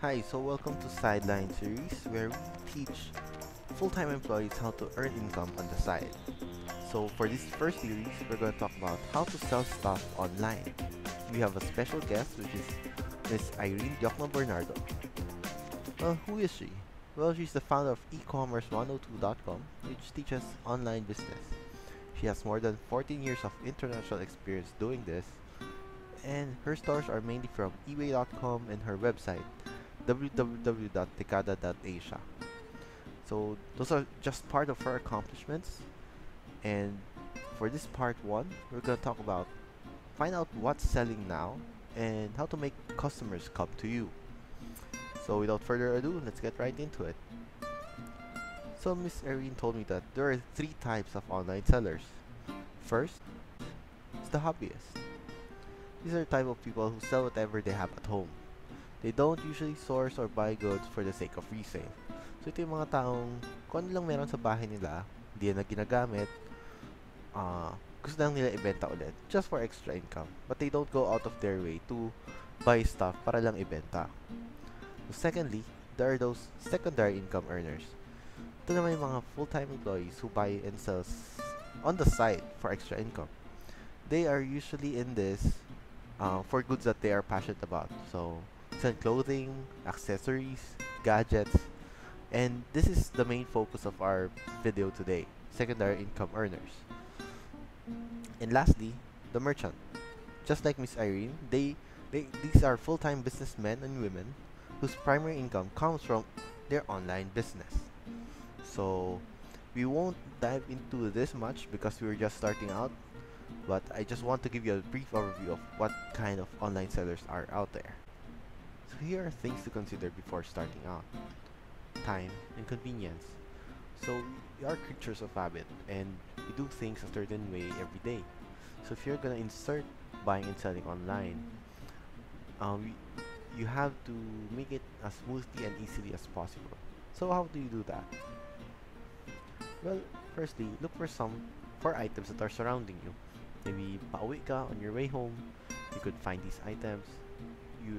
Hi, so welcome to Sideline series where we teach full-time employees how to earn income on the side. So for this first series, we're going to talk about how to sell stuff online. We have a special guest which is Miss Irene Diokno-Bernardo. Who is she? Well, she's the founder of ecommerce102.com, which teaches online business. She has more than 14 years of international experience doing this, and her stores are mainly from ebay.com and her website www.decada.asia. So those are just part of her accomplishments, and for this part 1 we're going to talk about find out what's selling now and how to make customers come to you. So without further ado, let's get right into it. So Miss Irene told me that there are 3 types of online sellers. First is the hobbyist. These are the type of people who sell whatever they have at home. They don't usually source or buy goods for the sake of resale. So ito yung mga taong kung ano lang meron sa bahay nila, hindi na ginagamit, gusto lang nila ibenta ulit just for extra income. But they don't go out of their way to buy stuff para lang ibenta. So secondly, there are those secondary income earners. Ito naman yung mga full-time employees who buy and sell on the side for extra income. They are usually in this for goods that they are passionate about. So sell clothing, accessories, gadgets, and this is the main focus of our video today, secondary income earners. And lastly, the merchant. Just like Miss Irene, these are full-time businessmen and women whose primary income comes from their online business. So we won't dive into this much because we're just starting out, but I just want to give you a brief overview of what kind of online sellers are out there. So here are things to consider before starting out. Time and convenience. So we are creatures of habit and we do things a certain way every day. So if you're gonna insert buying and selling online, you have to make it as smoothly and easily as possible. So how do you do that? Well, firstly, look for items that are surrounding you. Maybe pauwi ka on your way home, you could find these items.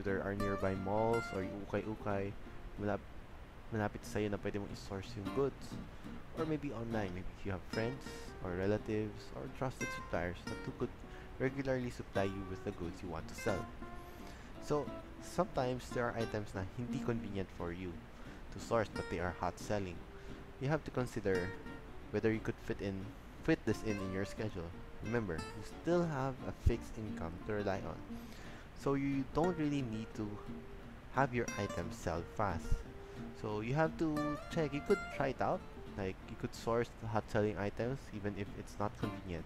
There are nearby malls or ukay-ukay malapit sa'yo na pwede mong i-source yung goods. Or maybe online, maybe you have friends or relatives or trusted suppliers who could regularly supply you with the goods you want to sell. So sometimes there are items na hindi convenient for you to source but they are hot selling. You have to consider whether you could fit this in your schedule. Remember, you still have a fixed income to rely on. So you don't really need to have your items sell fast. So you have to check. You could try it out. Like you could source the hot selling items even if it's not convenient,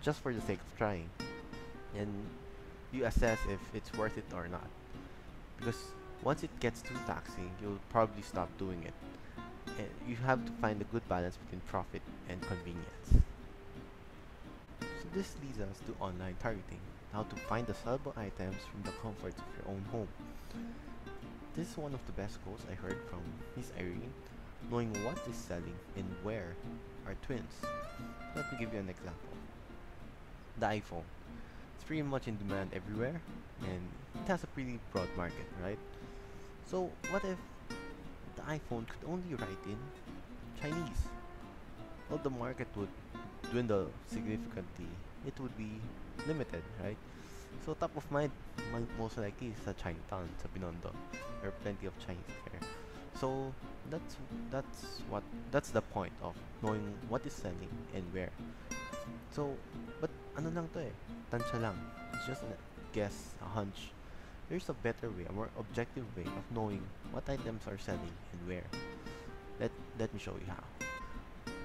just for the sake of trying. And you assess if it's worth it or not. Because once it gets too taxing, you'll probably stop doing it. And you have to find a good balance between profit and convenience. So this leads us to online targeting. How to find the sellable items from the comforts of your own home. This is one of the best quotes I heard from Miss Irene. Knowing what is selling and where are twins. Let me give you an example. The iPhone. It's pretty much in demand everywhere and it has a pretty broad market, right? So what if the iPhone could only write in Chinese? Well, the market would dwindle significantly. It would be limited, right? So top of mind, most likely is sa Chinatown, sa Binondo. There are plenty of Chinese there. So that's the point of knowing what is selling and where. So, but ano lang to tansya lang. It's just a guess, a hunch. There's a better way, a more objective way of knowing what items are selling and where. Let me show you how.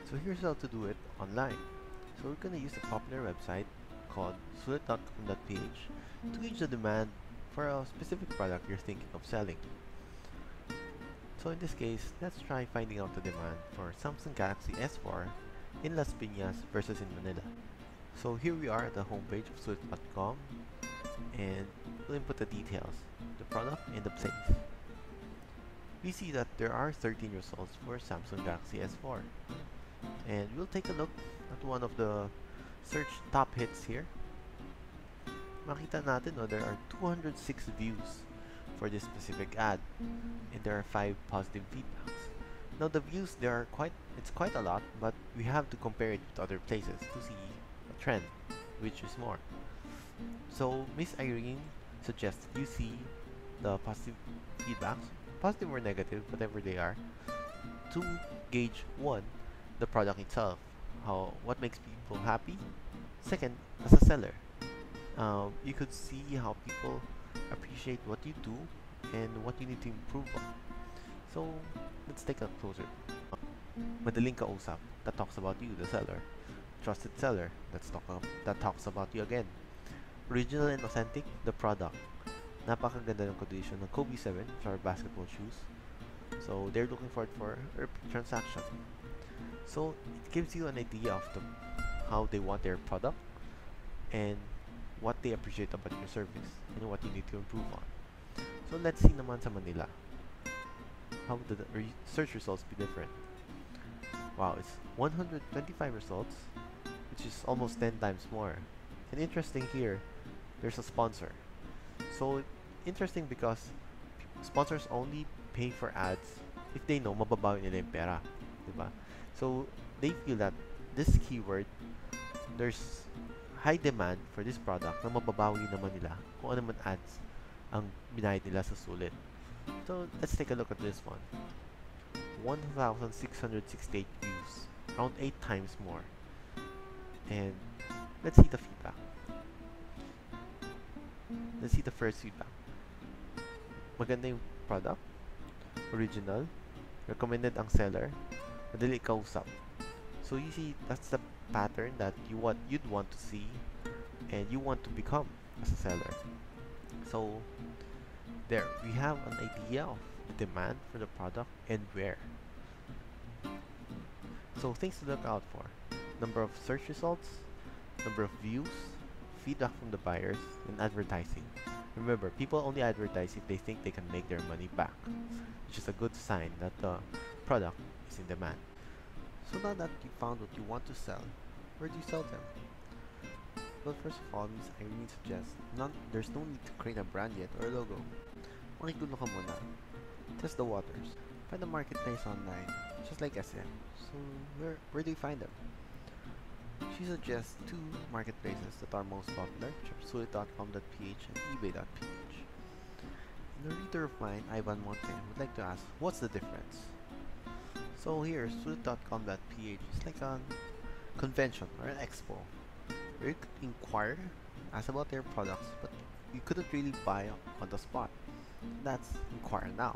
So here's how to do it online. So we're gonna use a popular website called sulit.com.ph to gauge the demand for a specific product you're thinking of selling. So in this case, let's try finding out the demand for Samsung Galaxy S4 in Las Piñas versus in Manila. So here we are at the homepage of sulit.com and we'll input the details, the product and the place. We see that there are 13 results for Samsung Galaxy S4 and we'll take a look at one of the search top hits here. Makita natin there are 206 views for this specific ad, and there are 5 positive feedbacks. Now the views there are quite a lot, but we have to compare it with other places to see a trend, which is more. So Miss Irene suggests you see the positive feedbacks, positive or negative, whatever they are, to gauge one, the product itself, what makes people happy. Second, as a seller, you could see how people appreciate what you do and what you need to improve on. So let's take a closer. Madaling kausap, that talks about you, the seller. Trusted seller, that talks about you again. Original and authentic, the product. Napakaganda ng condition ng Kobe 7, which are basketball shoes. So they're looking for it for a transaction. So it gives you an idea of how they want their product and what they appreciate about your service and what you need to improve on. So let's see naman sa Manila. How would the search results be different? Wow, it's 125 results, which is almost 10 times more. And interesting here, there's a sponsor. So interesting because sponsors only pay for ads if they know mababawi nila yung pera, diba? So they feel that this keyword, there's high demand for this product na mababawi naman nila kung ano man ads ang binayad nila sa sulit. So let's take a look at this one. 1,668 views, around 8 times more. And let's see the feedback. Let's see the first feedback. Maganda yung product, original, recommended ang seller, madali kausap. So you see, that's the pattern that you'd want to see and you want to become as a seller. So there, we have an idea of the demand for the product and where. So things to look out for: number of search results, number of views, feedback from the buyers, and advertising. Remember, people only advertise if they think they can make their money back, which is a good sign that the product is in demand. So now that you found what you want to sell, where do you sell them? Well, first of all, Ms. Irene suggests there's no need to create a brand yet or a logo. Makigulo ka muna. Test the waters. Find a marketplace online, just like SM. So where do you find them? She suggests 2 marketplaces that are most popular, which are sulit.com.ph and ebay.ph. And a reader of mine, Ivan Monte, would like to ask, what's the difference? So here, sulit.com.ph is like a convention or an expo where you could inquire, ask about their products, but you couldn't really buy on the spot. That's inquire now.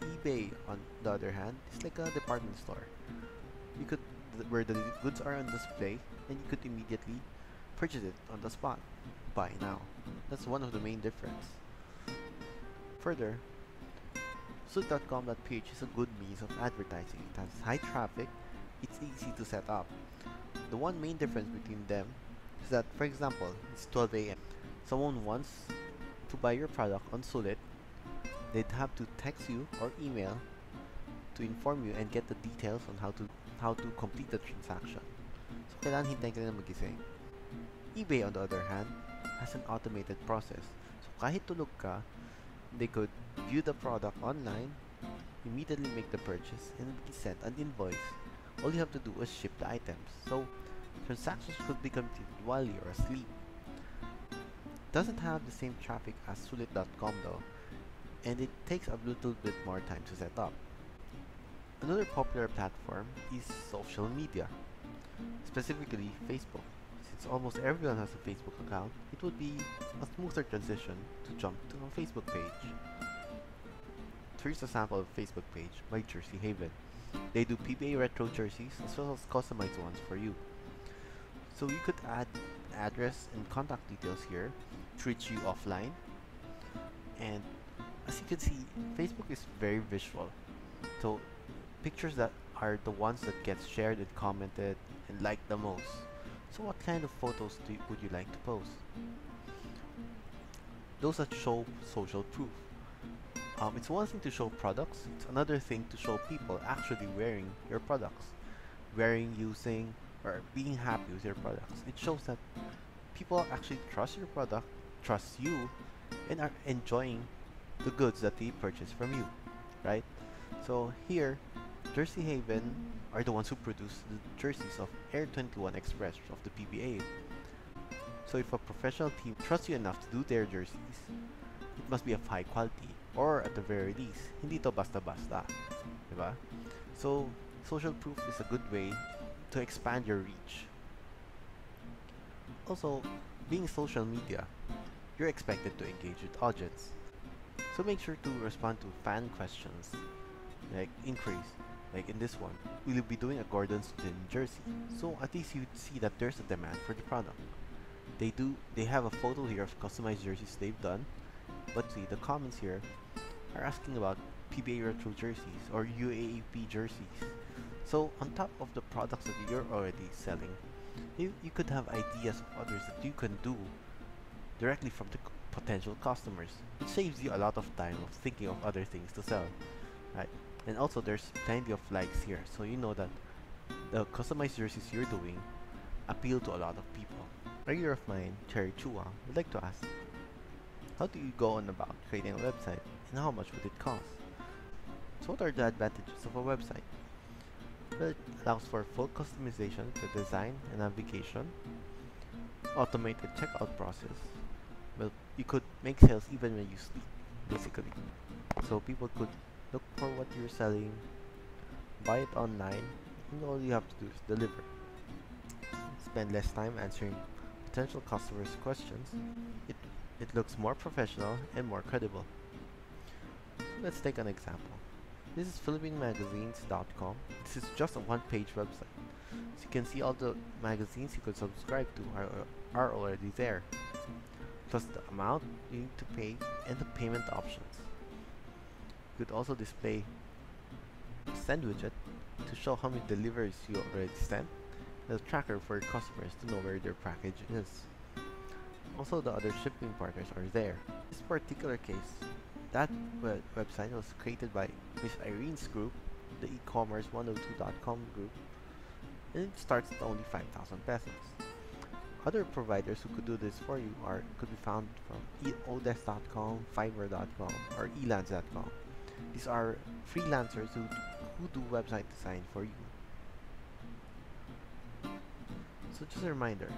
eBay, on the other hand, is like a department store. You could where the goods are on display, and you could immediately purchase it on the spot. Buy now. That's one of the main difference. Further, suit.com.ph is a good means of advertising. It has high traffic, it's easy to set up. The one main difference between them is that, for example, it's 12 a.m. Someone wants to buy your product on Sulit, they'd have to text you or email to inform you and get the details on how to complete the transaction. So kailangan hintayin ka na magising. eBay, on the other hand, has an automated process. So kahit tulog ka, they could view the product online, immediately make the purchase, and be sent an invoice. All you have to do is ship the items. So transactions could be completed while you're asleep. Doesn't have the same traffic as sulit.com though, and it takes a little bit more time to set up. Another popular platform is social media, specifically Facebook. Since almost everyone has a Facebook account, it would be a smoother transition to jump to a Facebook page. Here's a sample of Facebook page by Jersey Haven. They do PBA retro jerseys as well as customized ones for you. So you could add address and contact details here to reach you offline. And as you can see, Facebook is very visual. So pictures that are the ones that get shared and commented and liked the most. So what kind of photos would you like to post? Those that show social proof. It's one thing to show products, it's another thing to show people actually wearing your products. Wearing, using, or being happy with your products. It shows that people actually trust your product, trust you, and are enjoying the goods that they purchase from you, right? So here, Jersey Haven are the ones who produce the jerseys of Air 21 Express of the PBA. So if a professional team trusts you enough to do their jerseys, it must be of high quality, or at the very least, hindi to basta-basta, diba? So social proof is a good way to expand your reach. Also, being social media, you're expected to engage with audience. So make sure to respond to fan questions, like inquiries, like in this one. Will you be doing a Gordon's Gin jersey? So at least you see that there's a demand for the product. They have a photo here of customized jerseys they've done, but see the comments here are asking about PBA retro jerseys or UAAP jerseys. So on top of the products that you're already selling, you could have ideas of others that you can do directly from the potential customers. It saves you a lot of time of thinking of other things to sell, right? And also there's plenty of likes here, so you know that the customized jerseys you're doing appeal to a lot of people. A reader of mine, Cherry Chua, would like to ask, how do you go on about creating a website and how much would it cost? So what are the advantages of a website? Well, it allows for full customization to design and navigation, automated checkout process. Well, you could make sales even when you sleep, basically. So people could look for what you're selling, buy it online, and all you have to do is deliver. Spend less time answering potential customers' questions. It looks more professional and more credible. So let's take an example. This is PhilippineMagazines.com. This is just a one-page website. So you can see all the magazines you could subscribe to are already there, plus the amount you need to pay and the payment options. You could also display a send widget to show how many deliveries you already sent, and a tracker for your customers to know where their package is. Also, the other shipping partners are there. In this particular case, that website was created by Miss Irene's group, the e-commerce102.com group, and it starts at only 5,000 pesos. Other providers who could do this for you could be found from odesk.com, fiverr.com, or elance.com. These are freelancers who do website design for you. So just a reminder,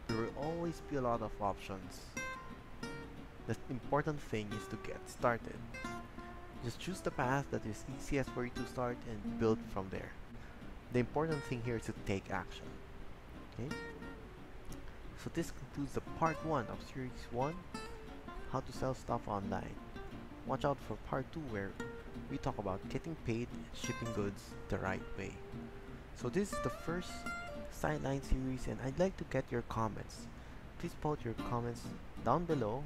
there will always be a lot of options. The important thing is to get started. Just choose the path that is easiest for you to start and build from there. The important thing here is to take action. Okay? So this concludes the part 1 of series 1, how to sell stuff online. Watch out for part 2 where we talk about getting paid and shipping goods the right way. So this is the first Sideline series and I'd like to get your comments. Please post your comments down below.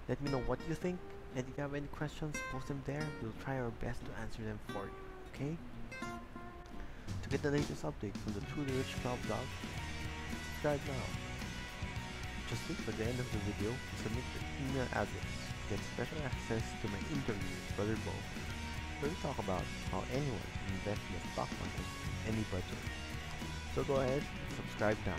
Let me know what you think, and if you have any questions, post them there. We'll try our best to answer them for you, okay? To get the latest update from the Truly Rich Club blog, subscribe now. Just wait for the end of the video to submit your email address to get special access to my interview with Brother Bo, where we talk about how anyone can invest in the stock market in any budget. So go ahead, subscribe now.